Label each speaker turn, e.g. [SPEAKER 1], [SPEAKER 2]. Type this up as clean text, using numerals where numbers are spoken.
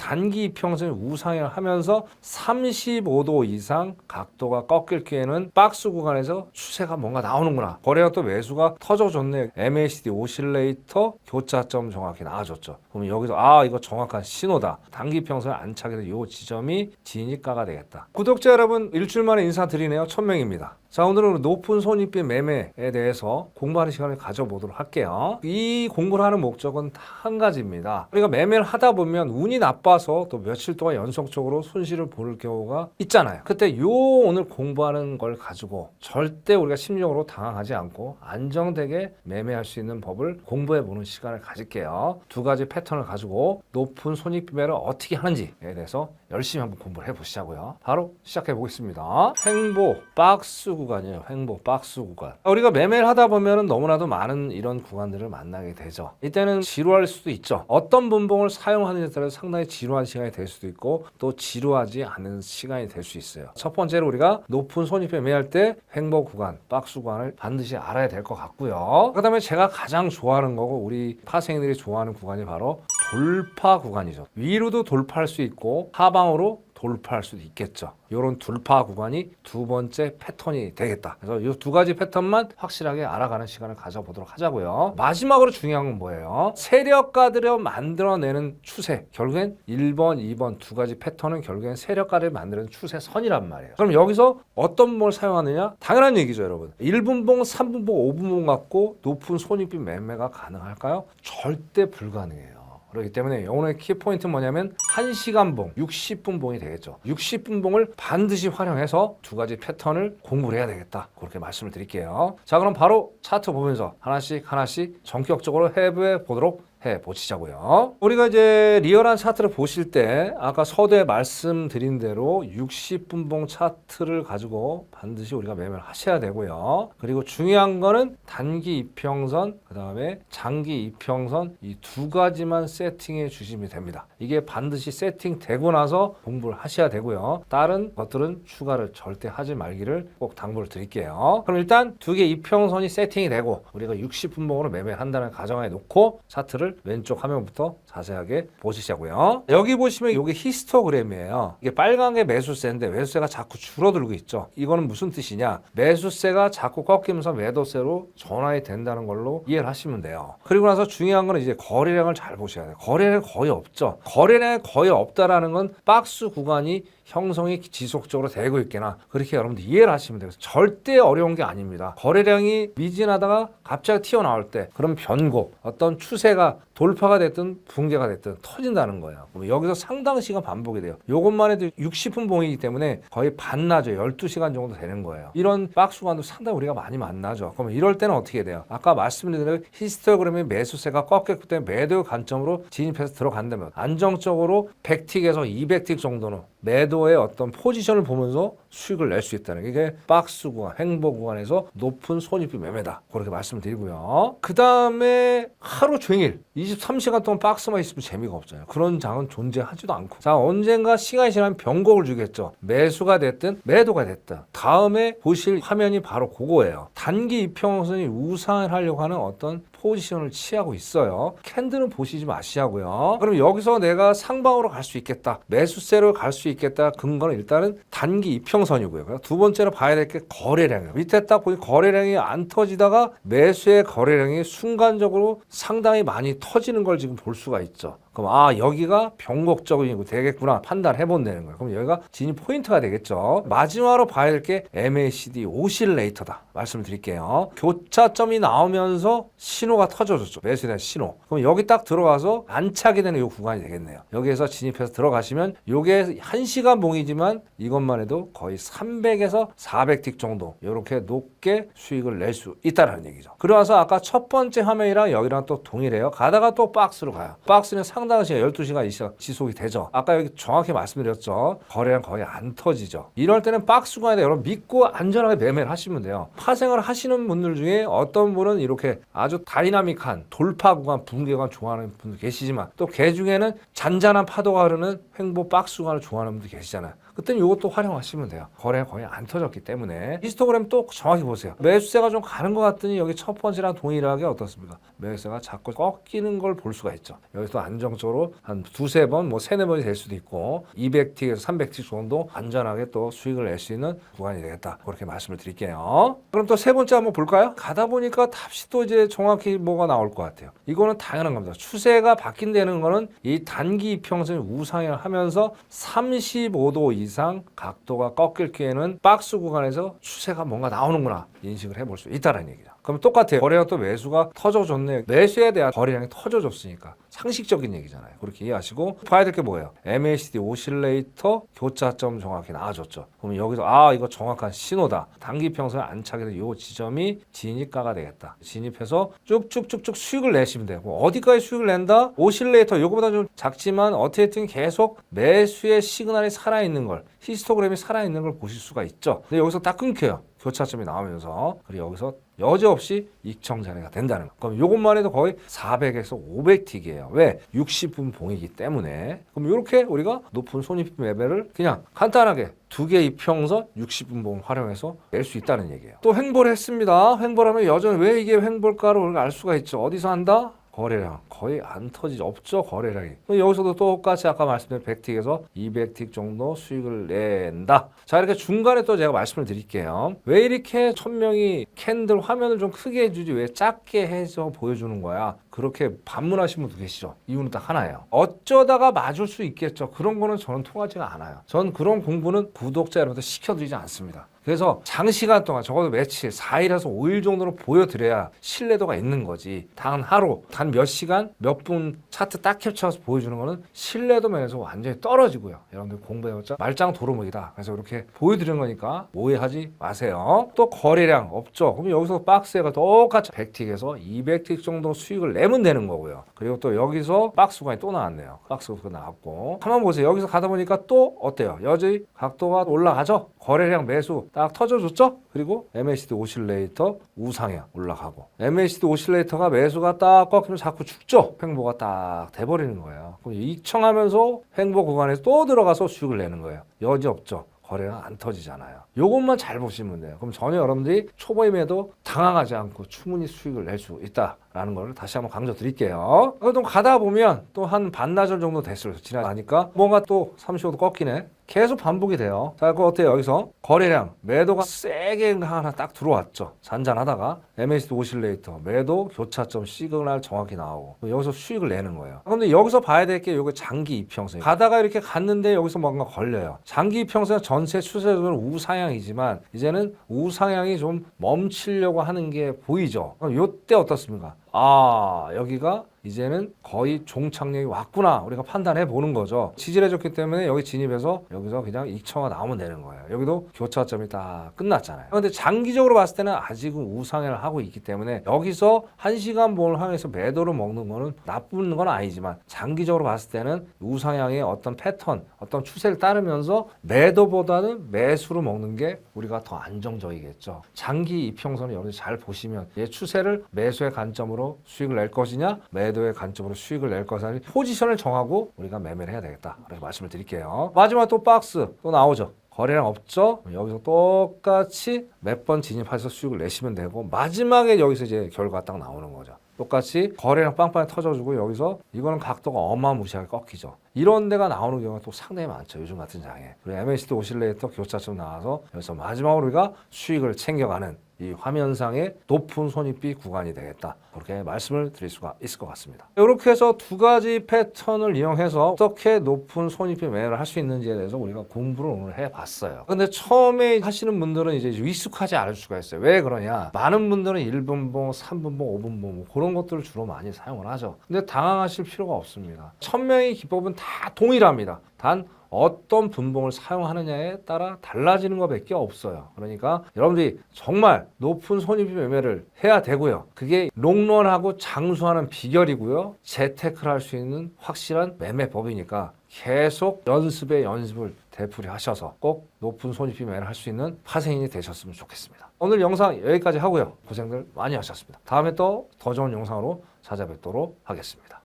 [SPEAKER 1] 단기 이평선이 우상향을 하면서 35도 이상 각도가 꺾일 기에는 박스 구간에서 추세가 뭔가 나오는구나. 거래가 또 매수가 터져줬네. MACD 오실레이터 교차점 정확히 나와줬죠. 그럼 여기서 이거 정확한 신호다. 단기 이평선을 안착해서 이 지점이 진입가가 되겠다. 구독자 여러분, 일주일 만에 인사드리네요. 1000명입니다. 자, 오늘은 높은 손익비 매매에 대해서 공부하는 시간을 가져보도록 할게요. 이 공부를 하는 목적은 한 가지입니다. 우리가 매매를 하다 보면 운이 나빠서 또 며칠 동안 연속적으로 손실을 볼 경우가 있잖아요. 그때 오늘 공부하는 걸 가지고 절대 우리가 심리적으로 당황하지 않고 안정되게 매매할 수 있는 법을 공부해보는 시간을 가질게요. 두 가지 패턴을 가지고 높은 손익비 매매를 어떻게 하는지에 대해서 열심히 한번 공부를 해보시자고요. 바로 시작해 보겠습니다. 횡보 박스 구간이에요. 횡보 박스 구간. 우리가 매매를 하다 보면 너무나도 많은 이런 구간들을 만나게 되죠. 이때는 지루할 수도 있죠. 어떤 분봉을 사용하느냐에 따라 상당히 지루한 시간이 될 수도 있고 또 지루하지 않은 시간이 될 수 있어요. 첫 번째로 우리가 높은 손익비 매매할 때 횡보 구간, 박스 구간을 반드시 알아야 될 것 같고요. 그 다음에 제가 가장 좋아하는 거고 우리 파생들이 좋아하는 구간이 바로 돌파 구간이죠. 위로도 돌파할 수 있고 하방으로 돌파할 수도 있겠죠. 이런 돌파 구간이 두 번째 패턴이 되겠다. 그래서 이 두 가지 패턴만 확실하게 알아가는 시간을 가져보도록 하자고요. 마지막으로 중요한 건 뭐예요? 세력가들이 만들어내는 추세. 결국엔 1번, 2번 두 가지 패턴은 결국엔 세력가들이 만드는 추세선이란 말이에요. 그럼 여기서 어떤 뭘 사용하느냐? 당연한 얘기죠, 여러분. 1분봉, 3분봉, 5분봉 갖고 높은 손익비 매매가 가능할까요? 절대 불가능해요. 그렇기 때문에 오늘의 키포인트는 뭐냐면 1시간봉, 60분봉이 되겠죠. 60분봉을 반드시 활용해서 두 가지 패턴을 공부를 해야 되겠다. 그렇게 말씀을 드릴게요. 자, 그럼 바로 차트 보면서 하나씩 전격적으로 해부해 보도록 보시자고요. 우리가 이제 리얼한 차트를 보실 때 아까 서두에 말씀드린 대로 60분봉 차트를 가지고 반드시 우리가 매매를 하셔야 되고요. 그리고 중요한 거는 단기 이평선, 그 다음에 장기 이평선 이 두 가지만 세팅해 주시면 됩니다. 이게 반드시 세팅되고 나서 공부를 하셔야 되고요. 다른 것들은 추가를 절대 하지 말기를 꼭 당부를 드릴게요. 그럼 일단 두 개 이평선이 세팅이 되고 우리가 60분봉으로 매매를 한다는 가정하에 놓고 차트를 왼쪽 화면부터 자세하게 보시자고요. 여기 보시면 이게 히스토그램이에요. 이게 빨간 게 매수세인데 매수세가 자꾸 줄어들고 있죠. 이거는 무슨 뜻이냐? 매수세가 자꾸 꺾이면서 매도세로 전환이 된다는 걸로 이해를 하시면 돼요. 그리고 나서 중요한 건 이제 거래량을 잘 보셔야 돼요. 거래량이 거의 없죠. 거래량이 거의 없다라는 건 박스 구간이 형성이 지속적으로 되고 있거나 그렇게 여러분들 이해를 하시면 돼요. 절대 어려운 게 아닙니다. 거래량이 미진하다가 갑자기 튀어나올 때 그럼 변곡, 어떤 추세가 돌파가 됐든 붕괴가 됐든 터진다는 거예요. 그럼 여기서 상당 시간 반복이 돼요. 이것만 해도 60분 봉이기 때문에 거의 반나죠. 12시간 정도 되는 거예요. 이런 박스 구간도 상당히 우리가 많이 만나죠. 그럼 이럴 때는 어떻게 돼요? 아까 말씀드린 대로 히스토그램의 매수세가 꺾였기 때문에 매도 관점으로 진입해서 들어간다면 안정적으로 100틱에서 200틱 정도는 매도의 어떤 포지션을 보면서 수익을 낼 수 있다는 게 박스 구간, 횡보 구간에서 높은 손익비 매매다. 그렇게 말씀드리고요. 그 다음에 하루 종일 23시간 동안 박스만 있으면 재미가 없잖아요. 그런 장은 존재하지도 않고. 자, 언젠가 시간이 지나면 변곡을 주겠죠. 매수가 됐든 매도가 됐든. 다음에 보실 화면이 바로 그거예요. 단기 이평선이 우상을 하려고 하는 어떤 포지션을 취하고 있어요. 캔들은 보시지 마시고요. 그럼 여기서 내가 상방으로 갈 수 있겠다. 매수세로 갈 수 있겠다. 근거는 일단은 단기 이평선이고요. 두 번째로 봐야 될 게 거래량이에요. 밑에 딱 보니 거래량이 안 터지다가 매수의 거래량이 순간적으로 상당히 많이 터지는 걸 지금 볼 수가 있죠. 그럼 여기가 변곡적이고 되겠구나 판단해 본다는 거예요. 그럼 여기가 진입 포인트가 되겠죠. 마지막으로 봐야 될 게 MACD 오실레이터다. 말씀을 드릴게요. 교차점이 나오면서 신호가 터져졌죠. 매수에 대한 신호. 그럼 여기 딱 들어가서 안착이 되는 이 구간이 되겠네요. 여기에서 진입해서 들어가시면 이게 1시간 봉이지만 이것만 해도 거의 300에서 400틱 정도 이렇게 높게 수익을 낼 수 있다는 얘기죠. 그러면서 아까 첫 번째 화면이랑 여기랑 또 동일해요. 가다가 또 박스로 가요. 박스는 상당한 시간 12시간 이상 지속이 되죠. 아까 여기 정확히 말씀드렸죠. 거래량 거의 안 터지죠. 이럴 때는 박스 구간에 여러분 믿고 안전하게 매매를 하시면 돼요. 파생을 하시는 분들 중에 어떤 분은 이렇게 아주 다이나믹한 돌파 구간, 붕괴 구간 좋아하는 분들 계시지만 또 개 중에는 잔잔한 파도가 흐르는 횡보 박스 구간을 좋아하는 분들 계시잖아요. 그때는 이것도 활용하시면 돼요. 거래가 거의 안 터졌기 때문에. 히스토그램 또 정확히 보세요. 매수세가 좀 가는 것 같더니 여기 첫 번째랑 동일하게 어떻습니까? 매수세가 자꾸 꺾이는 걸 볼 수가 있죠. 여기서 안정 안정적으로 한 두세 번, 뭐 세네 번이 될 수도 있고 200틱에서 300틱 정도 안전하게 또 수익을 낼 수 있는 구간이 되겠다. 그렇게 말씀을 드릴게요. 그럼 또 세 번째 한번 볼까요? 가다 보니까 답시 또 이제 정확히 뭐가 나올 것 같아요. 이거는 당연한 겁니다. 추세가 바뀐다는 거는 이 단기 이평선이 우상향을 하면서 35도 이상 각도가 꺾일 기에는 박스 구간에서 추세가 뭔가 나오는구나 인식을 해볼 수 있다는 얘기죠. 그럼 똑같아요. 거래가 또 매수가 터져줬네. 매수에 대한 거래량이 터져줬으니까 상식적인 얘기잖아요. 그렇게 이해하시고 봐야 될 게 뭐예요? MACD 오실레이터 교차점 정확히 나와줬죠. 그러면 여기서 이거 정확한 신호다. 단기 평선에 안착해서 이 지점이 진입가가 되겠다. 진입해서 쭉쭉쭉쭉 수익을 내시면 돼요. 어디까지 수익을 낸다? 오실레이터 요거보다 좀 작지만 어쨌든 계속 매수의 시그널이 살아있는 걸, 히스토그램이 살아있는 걸 보실 수가 있죠. 근데 여기서 딱 끊겨요. 교차점이 나오면서. 그리고 여기서 여지없이 익청 자리가 된다는 거. 그럼 이것만 해도 거의 400에서 500틱이에요. 왜? 60분 봉이기 때문에. 그럼 이렇게 우리가 높은 손익 매매를 그냥 간단하게 두 개 이평선 60분 봉 활용해서 낼 수 있다는 얘기예요. 또 횡보를 했습니다. 횡보하면 여전히 왜 이게 횡보일까를 우리가 알 수가 있죠. 어디서 한다? 거래량 거의 안 터지죠. 없죠. 거래량이. 여기서도 똑같이 아까 말씀드린 100틱에서 200틱 정도 수익을 낸다. 자, 이렇게 중간에 또 제가 말씀을 드릴게요. 왜 이렇게 1000명이 캔들 화면을 좀 크게 해주지 왜 작게 해서 보여주는 거야? 그렇게 반문하신 분도 계시죠. 이유는 딱 하나예요. 어쩌다가 맞을 수 있겠죠. 그런 거는 저는 통하지가 않아요. 전 그런 공부는 구독자 여러분들 시켜드리지 않습니다. 그래서 장시간 동안 적어도 며칠, 4일에서 5일 정도로 보여드려야 신뢰도가 있는 거지. 단 하루, 단 몇 시간, 몇 분 차트 딱 캡쳐서 보여주는 거는 신뢰도 면에서 완전히 떨어지고요. 여러분들 공부해봤자 말짱 도루묵이다. 그래서 이렇게 보여드리는 거니까 오해하지 마세요. 또 거래량 없죠. 그럼 여기서 박스가 똑같이 100틱에서 200틱 정도 수익을 내면 되는 거고요. 그리고 또 여기서 박스 구간이 또 나왔네요. 박스가 나왔고. 한번 보세요. 여기서 가다 보니까 또 어때요? 여전히 각도가 올라가죠? 거래량 매수 딱 터져줬죠? 그리고 MACD 오실레이터 우상향 올라가고 MACD 오실레이터가 매수가 딱 꺾이면 자꾸 죽죠? 횡보가 딱 돼버리는 거예요. 그럼 이청하면서 횡보 구간에서 또 들어가서 수익을 내는 거예요. 여지 없죠? 거래가 안 터지잖아요. 요것만 잘 보시면 돼요. 그럼 전혀 여러분들이 초보임에도 당황하지 않고 충분히 수익을 낼 수 있다라는 걸 다시 한번 강조 드릴게요. 그래도 가다 보면 또 한 반나절 정도 됐어요. 지나가니까 뭔가 또 35도 꺾이네. 계속 반복이 돼요. 자, 그거 어때요? 여기서 거래량, 매도가 세게 하나 딱 들어왔죠. 잔잔하다가 MACD 오실레이터, 매도, 교차점, 시그널 정확히 나오고 여기서 수익을 내는 거예요. 그런데 여기서 봐야 될 게 이거 장기 이평선. 가다가 이렇게 갔는데 여기서 뭔가 걸려요. 장기 이평선 전체 추세적으로 우상향이지만 이제는 우상향이 좀 멈추려고 하는 게 보이죠. 이때 어떻습니까? 여기가 이제는 거의 종착역이 왔구나 우리가 판단해 보는 거죠. 지지해줬기 때문에 여기 진입해서 여기서 그냥 익청가 나오면 되는 거예요. 여기도 교차점이 다 끝났잖아요. 그런데 장기적으로 봤을 때는 아직은 우상향을 하고 있기 때문에 여기서 1시간 봉을 향해서 매도를 먹는 거는 나쁜 건 아니지만 장기적으로 봤을 때는 우상향의 어떤 패턴, 어떤 추세를 따르면서 매도보다는 매수로 먹는 게 우리가 더 안정적이겠죠. 장기 이평선을 여러분들 잘 보시면 이 추세를 매수의 관점으로 수익을 낼 것이냐 매도의 관점으로 수익을 낼 것이냐 포지션을 정하고 우리가 매매를 해야 되겠다. 그렇게 말씀을 드릴게요. 마지막 또 박스 또 나오죠. 거래량 없죠? 여기서 똑같이 몇 번 진입해서 수익을 내시면 되고 마지막에 여기서 이제 결과가 딱 나오는 거죠. 똑같이 거래량 빵빵히 터져주고 여기서 이거는 각도가 어마무시하게 꺾이죠. 이런 데가 나오는 경우가 또 상당히 많죠. 요즘 같은 장에. 그리고 MACD 오실레이터 교차점 나와서 여기서 마지막으로 우리가 수익을 챙겨가는 이 화면상의 높은 손익비 구간이 되겠다. 그렇게 말씀을 드릴 수가 있을 것 같습니다. 이렇게 해서 두 가지 패턴을 이용해서 어떻게 높은 손익비 매매를 할 수 있는지에 대해서 우리가 공부를 오늘 해봤어요. 근데 처음에 하시는 분들은 이제 익숙하지 않을 수가 있어요. 왜 그러냐? 많은 분들은 1분봉, 3분봉, 5분봉 그런 것들을 주로 많이 사용을 하죠. 근데 당황하실 필요가 없습니다. 1000명의 기법은 다 동일합니다. 단 어떤 분봉을 사용하느냐에 따라 달라지는 것밖에 없어요. 그러니까 여러분들이 정말 높은 손익비 매매를 해야 되고요. 그게 롱런하고 장수하는 비결이고요. 재테크를 할 수 있는 확실한 매매법이니까 계속 연습을 되풀이 하셔서 꼭 높은 손익비 매매를 할 수 있는 파생인이 되셨으면 좋겠습니다. 오늘 영상 여기까지 하고요. 고생들 많이 하셨습니다. 다음에 또 더 좋은 영상으로 찾아뵙도록 하겠습니다.